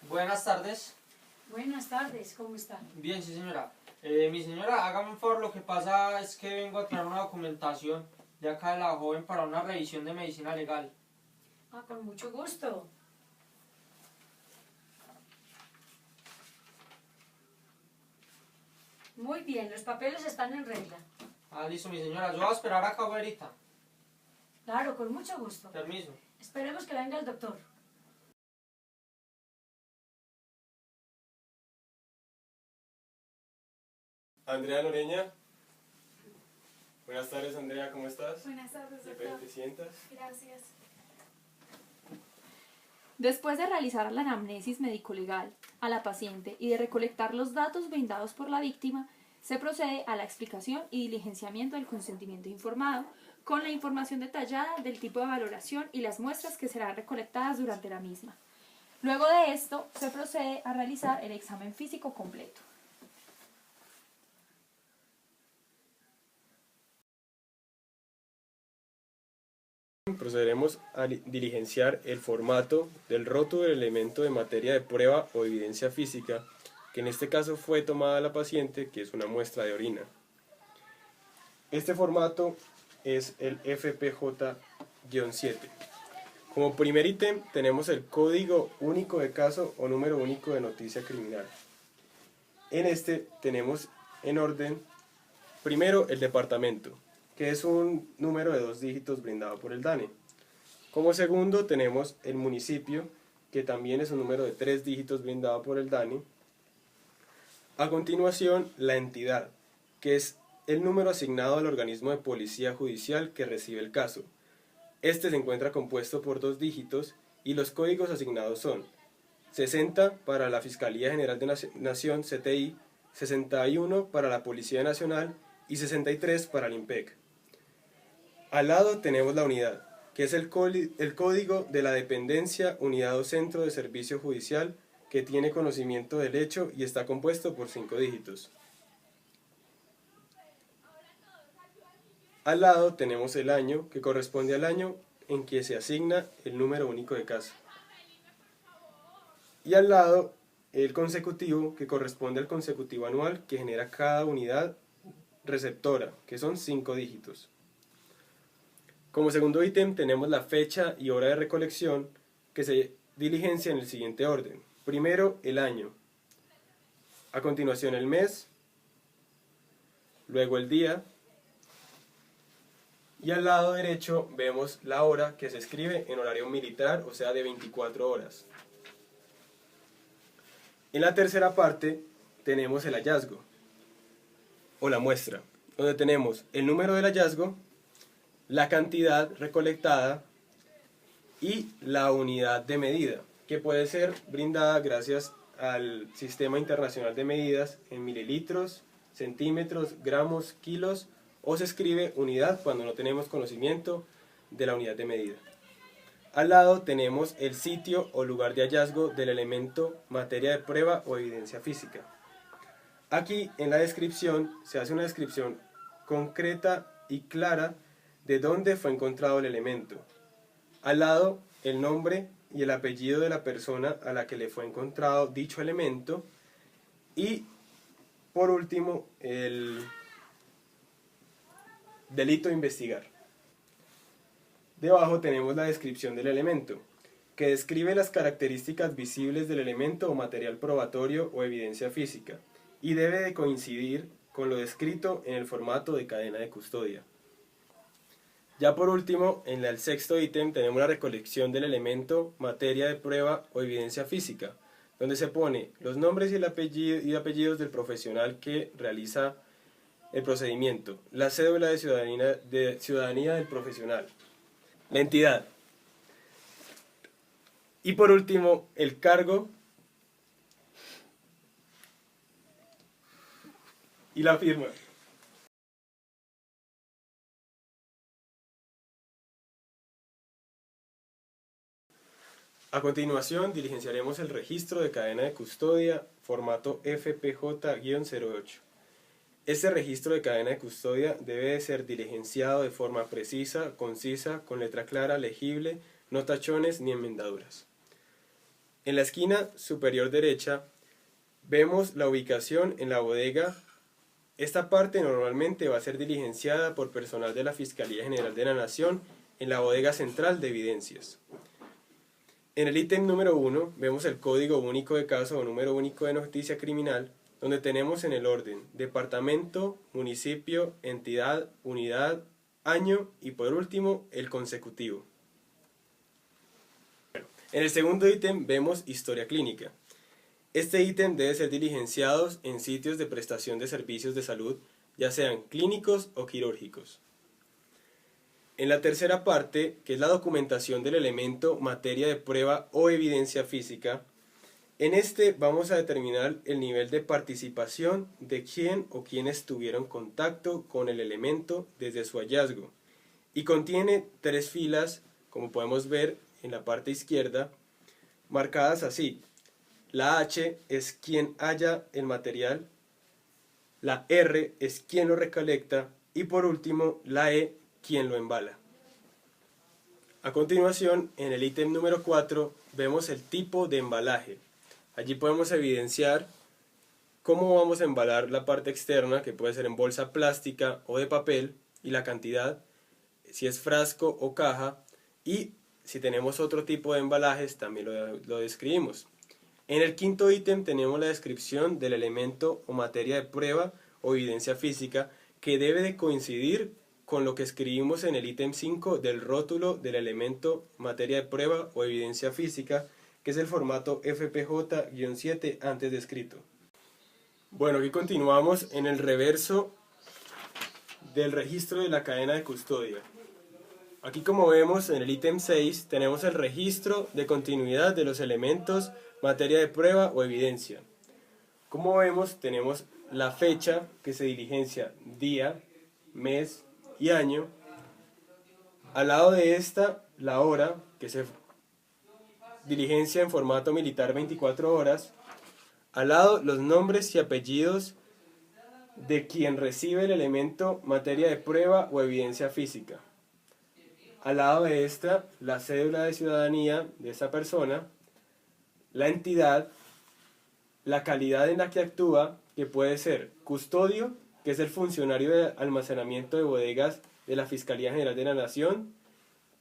Buenas tardes. Buenas tardes, ¿cómo está? Bien, sí señora. Mi señora, hágame un favor, lo que pasa es que vengo a traer una documentación de acá de la joven para una revisión de medicina legal. Con mucho gusto. Muy bien, los papeles están en regla. Listo, mi señora, yo voy a esperar acá ahorita. Claro, con mucho gusto. Permiso. Esperemos que venga el doctor. Andrea Noreña. Buenas tardes, Andrea, ¿cómo estás? Buenas tardes, Ven, doctor. ¿te sientas? Gracias. Después de realizar la anamnesis médico-legal a la paciente y de recolectar los datos brindados por la víctima, se procede a la explicación y diligenciamiento del consentimiento informado, con la información detallada del tipo de valoración y las muestras que serán recolectadas durante la misma. Luego de esto, se procede a realizar el examen físico completo. Procederemos a diligenciar el formato del rótulo del elemento de materia de prueba o evidencia física, que en este caso fue tomada la paciente, que es una muestra de orina. Este formato es el FPJ-7. Como primer ítem tenemos el código único de caso o número único de noticia criminal. En este tenemos en orden, primero el departamento, que es un número de 2 dígitos brindado por el DANE. Como segundo tenemos el municipio, que también es un número de 3 dígitos brindado por el DANE. A continuación, la entidad, que es el número asignado al organismo de policía judicial que recibe el caso. Este se encuentra compuesto por 2 dígitos y los códigos asignados son 60 para la Fiscalía General de Nación, CTI, 61 para la Policía Nacional y 63 para el IMPEC. Al lado tenemos la unidad, que es el código de la dependencia, unidad o centro de servicio judicial, que tiene conocimiento del hecho y está compuesto por 5 dígitos. Al lado tenemos el año, que corresponde al año en que se asigna el número único de caso. Y al lado el consecutivo, que corresponde al consecutivo anual que genera cada unidad receptora, que son 5 dígitos. Como segundo ítem tenemos la fecha y hora de recolección, que se diligencia en el siguiente orden. Primero el año, a continuación el mes, luego el día, y al lado derecho vemos la hora, que se escribe en horario militar, o sea de 24 horas. En la tercera parte tenemos el hallazgo, o la muestra, donde tenemos el número del hallazgo, la cantidad recolectada y la unidad de medida, que puede ser brindada gracias al Sistema Internacional de Medidas en mililitros, centímetros, gramos, kilos, o se escribe unidad cuando no tenemos conocimiento de la unidad de medida. Al lado tenemos el sitio o lugar de hallazgo del elemento, materia de prueba o evidencia física. Aquí en la descripción se hace una descripción concreta y clara de dónde fue encontrado el elemento. Al lado, el nombre y el apellido de la persona a la que le fue encontrado dicho elemento. Y, por último, el delito a investigar. Debajo tenemos la descripción del elemento, que describe las características visibles del elemento o material probatorio o evidencia física, y debe de coincidir con lo descrito en el formato de cadena de custodia. Ya por último, en el sexto ítem tenemos la recolección del elemento, materia de prueba o evidencia física, donde se pone los nombres y apellidos del profesional que realiza el procedimiento, la cédula de ciudadanía del profesional, la entidad y por último el cargo y la firma. A continuación, diligenciaremos el registro de cadena de custodia, formato FPJ-08. Este registro de cadena de custodia debe de ser diligenciado de forma precisa, concisa, con letra clara, legible, no tachones ni enmendaduras. En la esquina superior derecha vemos la ubicación en la bodega. Esta parte normalmente va a ser diligenciada por personal de la Fiscalía General de la Nación en la bodega central de evidencias. En el ítem número 1 vemos el código único de caso o número único de noticia criminal, donde tenemos en el orden departamento, municipio, entidad, unidad, año y por último el consecutivo. En el segundo ítem vemos historia clínica. Este ítem debe ser diligenciado en sitios de prestación de servicios de salud, ya sean clínicos o quirúrgicos. En la tercera parte, que es la documentación del elemento, materia de prueba o evidencia física, en este vamos a determinar el nivel de participación de quién o quiénes tuvieron contacto con el elemento desde su hallazgo, y contiene 3 filas, como podemos ver en la parte izquierda, marcadas así. La H es quien halla el material, la R es quien lo recolecta y por último la E quien lo embala. A continuación, en el ítem número 4 vemos el tipo de embalaje. Allí podemos evidenciar cómo vamos a embalar la parte externa, que puede ser en bolsa plástica o de papel, y la cantidad, si es frasco o caja, y si tenemos otro tipo de embalajes también lo describimos. En el quinto ítem tenemos la descripción del elemento o materia de prueba o evidencia física, que debe de coincidir con lo que escribimos en el ítem 5 del rótulo del elemento materia de prueba o evidencia física, que es el formato FPJ-7 antes descrito. Bueno, aquí continuamos en el reverso del registro de la cadena de custodia. Aquí, como vemos en el ítem 6, tenemos el registro de continuidad de los elementos materia de prueba o evidencia. Como vemos, tenemos la fecha que se diligencia, día, mes y año. Al lado de esta, la hora, que se diligencia en formato militar 24 horas. Al lado, los nombres y apellidos de quien recibe el elemento materia de prueba o evidencia física. Al lado de esta, la cédula de ciudadanía de esa persona, la entidad, la calidad en la que actúa, que puede ser custodio, que es el funcionario de almacenamiento de bodegas de la Fiscalía General de la Nación,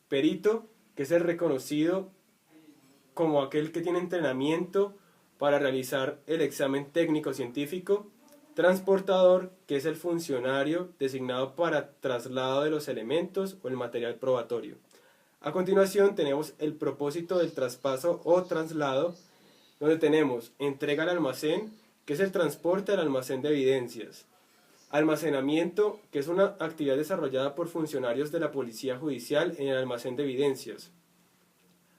perito, que es el reconocido como aquel que tiene entrenamiento para realizar el examen técnico científico, transportador, que es el funcionario designado para traslado de los elementos o el material probatorio. A continuación tenemos el propósito del traspaso o traslado, donde tenemos entrega al almacén, que es el transporte al almacén de evidencias, almacenamiento, que es una actividad desarrollada por funcionarios de la Policía Judicial en el almacén de evidencias,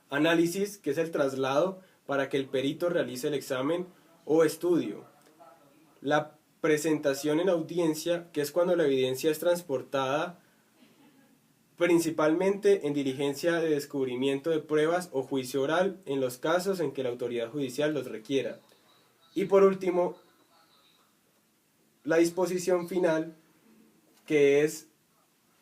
análisis, que es el traslado para que el perito realice el examen o estudio, la presentación en audiencia, que es cuando la evidencia es transportada principalmente en diligencia de descubrimiento de pruebas o juicio oral en los casos en que la autoridad judicial los requiera. Y por último, la disposición final, que es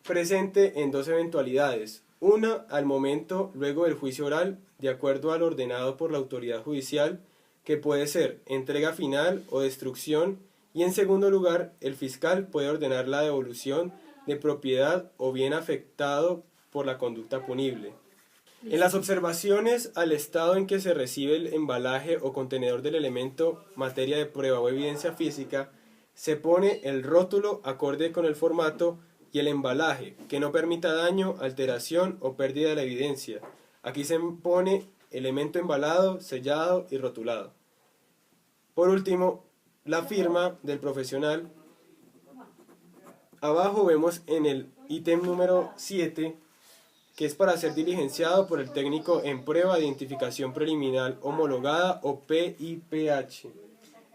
presente en 2 eventualidades. Una, al momento luego del juicio oral, de acuerdo al ordenado por la autoridad judicial, que puede ser entrega final o destrucción, y en segundo lugar, el fiscal puede ordenar la devolución de propiedad o bien afectado por la conducta punible. En las observaciones al estado en que se recibe el embalaje o contenedor del elemento materia de prueba o evidencia física, se pone el rótulo acorde con el formato y el embalaje, que no permita daño, alteración o pérdida de la evidencia. Aquí se pone elemento embalado, sellado y rotulado. Por último, la firma del profesional. Abajo vemos en el ítem número 7, que es para ser diligenciado por el técnico en prueba de identificación preliminar homologada o PIPH.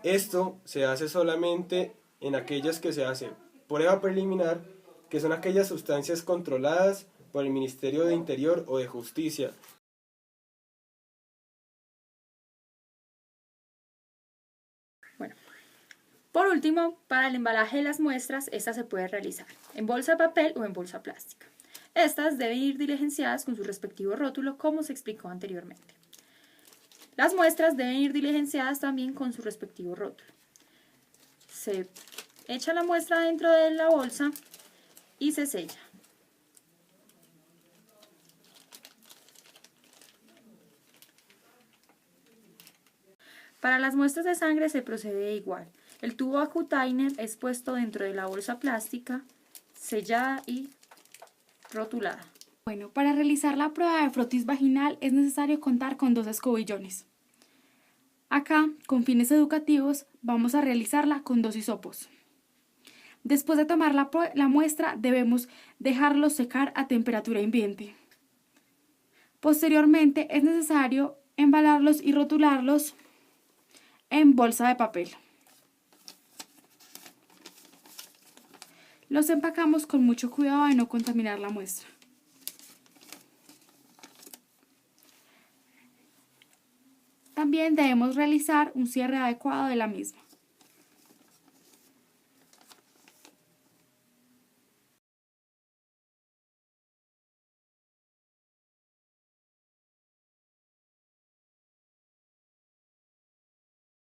Esto se hace solamente en aquellas que se hace prueba preliminar, que son aquellas sustancias controladas por el Ministerio de Interior o de Justicia. Por último, para el embalaje de las muestras, esta se puede realizar en bolsa de papel o en bolsa plástica. Estas deben ir diligenciadas con su respectivo rótulo, como se explicó anteriormente. Las muestras deben ir diligenciadas también con su respectivo rótulo. Se echa la muestra dentro de la bolsa y se sella. Para las muestras de sangre se procede igual. El tubo Acutainer es puesto dentro de la bolsa plástica, sellada y rotulada. Bueno, para realizar la prueba de frotis vaginal es necesario contar con 2 escobillones. Acá, con fines educativos, vamos a realizarla con 2 hisopos. Después de tomar la muestra, debemos dejarlos secar a temperatura ambiente. Posteriormente, es necesario embalarlos y rotularlos en bolsa de papel. Los empacamos con mucho cuidado de no contaminar la muestra. También debemos realizar un cierre adecuado de la misma.